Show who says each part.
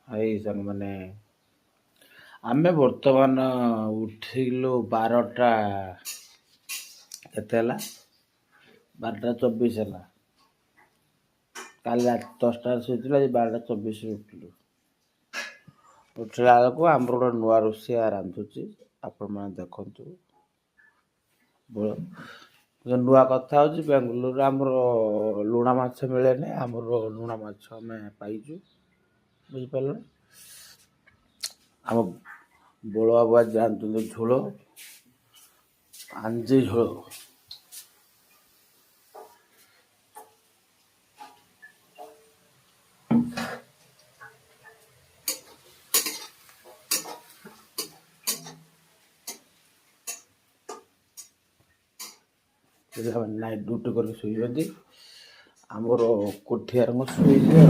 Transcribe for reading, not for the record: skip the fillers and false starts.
Speaker 1: ଏଇ ସାଙ୍ଗମାନେ ଆମେ ବର୍ତ୍ତମାନ ଉଠିଲୁ 12ଟା କେତେ ହେଲା 12ଟା 24 ହେଲା। କାଲି ରାତି 10ଟାରେ ଶୋଇଥିଲୁ, ଆଜି 12ଟା 24ରେ ଉଠିଲୁ। ଉଠିଲା ବେଳକୁ ଆମର ଗୋଟେ ନୂଆ ରୋଷେଇଆ ରାନ୍ଧୁଛି, ଆପଣମାନେ ଦେଖନ୍ତୁ। ନୂଆ କଥା ହେଉଛି ବେଙ୍ଗଲୋରରେ ଆମର ଲୁଣା ମାଛ ମିଳେନି, ଆମର ଲୁଣା ମାଛ ଆମେ ପାଇଛୁ, ବୁଝିପାରିଲ। ଆମ ବଳୁଆ ବୁଆ ଜାଣିଛନ୍ତି ଝୋଳ, ଆଞ୍ଜି ଝୋଳ। ପିଲାମାନେ ନାଇଟ୍ ଡ୍ୟୁଟି କରିକି ଶୋଇଛନ୍ତି, ଆମର କୋଠିଆରଙ୍କ ଶୋଇଲେ।